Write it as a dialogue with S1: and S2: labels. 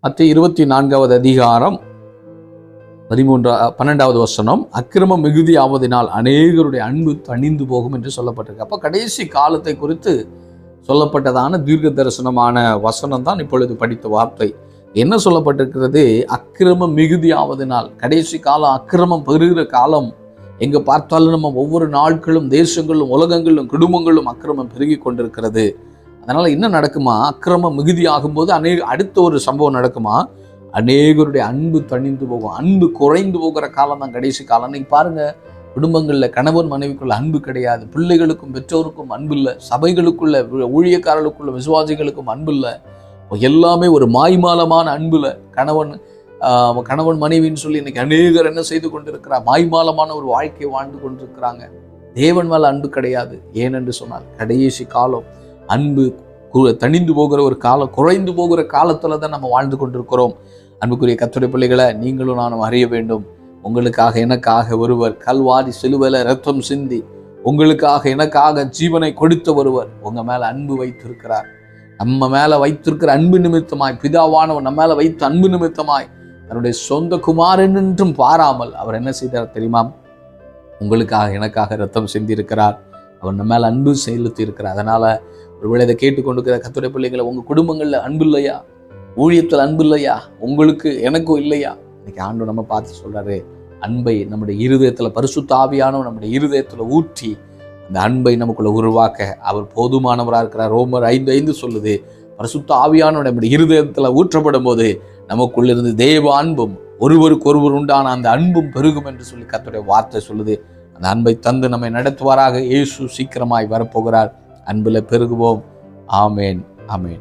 S1: மத்தேயு 24வது அதிகாரம் 12வது வசனம், அக்கிரமம் மிகுதியாவதினால் அநேகருடைய அன்பு தணிந்து போகும் என்று சொல்லப்பட்டிருக்கு. அப்போ கடைசி காலத்தை குறித்து சொல்லப்பட்டதான தீர்க்க தரிசனமான வசனம் தான் இப்பொழுது படித்த வார்த்தை. என்ன சொல்லப்பட்டிருக்கிறது? அக்கிரமம் மிகுதியாவதினால், கடைசி காலம், அக்கிரமம் பெறுகிற காலம். எங்க பார்த்தாலும் நம்ம ஒவ்வொரு நாட்களும், தேசங்களும், உலகங்களும், குடும்பங்களும் அக்கிரமம் பெருகி கொண்டிருக்கிறது. அதனால என்ன நடக்குமா? அக்கிரமம் மிகுதியாகும் போது அடுத்த ஒரு சம்பவம் நடக்குமா? அநேகருடைய அன்பு தணிந்து போகும், அன்பு குறைந்து போகிற காலம் தான் கடைசி காலம். இன்னைக்கு பாருங்க, குடும்பங்களில் கணவன் மனைவிக்குள்ள அன்பு கிடையாது, பிள்ளைகளுக்கும் பெற்றோருக்கும் அன்பு இல்லை, சபைகளுக்குள்ள, ஊழியக்காரர்களுக்குள்ள, விசுவாசிகளுக்கும் அன்பு இல்லை. எல்லாமே ஒரு மாய்மாலமான அன்புல கணவன் மனைவின்னு சொல்லி இன்னைக்கு அநேகர் என்ன செய்து கொண்டிருக்கிறார்? மாய்மாலமான ஒரு வாழ்க்கையை வாழ்ந்து கொண்டிருக்கிறாங்க. தேவன் மேல அன்பு கிடையாது. ஏனென்று சொன்னால் கடைசி காலம், அன்பு தணிந்து போகிற ஒரு காலம், குறைந்து போகிற காலத்துல தான் நம்ம வாழ்ந்து கொண்டிருக்கிறோம். அன்புக்குரிய கர்த்தருடைய பிள்ளைகளை, நீங்களும் நானும் அறிய வேண்டும். உங்களுக்காக எனக்காக ஒருவர் கல்வாரி சிலுவையில ரத்தம் சிந்தி உங்களுக்காக எனக்காக ஜீவனை கொடுத்த ஒருவர் உங்க மேல அன்பு வைத்திருக்கிறார். நம்ம மேல வைத்திருக்கிற அன்பு நிமித்தமாய், பிதாவானவர் நம்ம மேல வைத்த அன்பு நிமித்தமாய், தன்னுடைய சொந்த குமாரன் என்றும் பாராமல் அவர் என்ன செய்தார் தெரியுமா? உங்களுக்காக எனக்காக ரத்தம் சிந்தி இருக்கிறார். அவர் நம்ம மேல அன்பு செலுத்தி இருக்கிறார். அதனால ஒருவேளை இதை கேட்டுக்கொண்டிருக்கிற கர்த்தருடைய பிள்ளைகளை, உங்க குடும்பங்கள்ல அன்பு இல்லையா? ஊழியத்தில் அன்பு இல்லையா? உங்களுக்கு எனக்கும் இல்லையா? இன்னைக்கு ஆண்டவர் நம்ம பார்த்து சொல்றாரு, அன்பை நம்முடைய இருதயத்துல, பரிசுத்த ஆவியானவர் நம்முடைய இருதயத்துல ஊற்றி அந்த அன்பை நமக்குள்ள உருவாக்க அவர் போதுமானவராக இருக்கிறார். ரோமர் 5:5 சொல்லுது, பரிசுத்த ஆவியானவர் நம்முடைய இருதயத்துல ஊற்றப்படும் போது நமக்குள்ளிருந்து தேவ அன்பும் ஒருவருக்கு ஒருவர் உண்டான அந்த அன்பும் பெருகும் என்று சொல்லி கர்த்தருடைய வார்த்தை சொல்லுது. அந்த அன்பை தந்து நம்மை நடத்துவாராக. இயேசு சீக்கிரமாய் வரப்போகிறார். அன்புல பெருகுவோம். ஆமேன், ஆமேன்.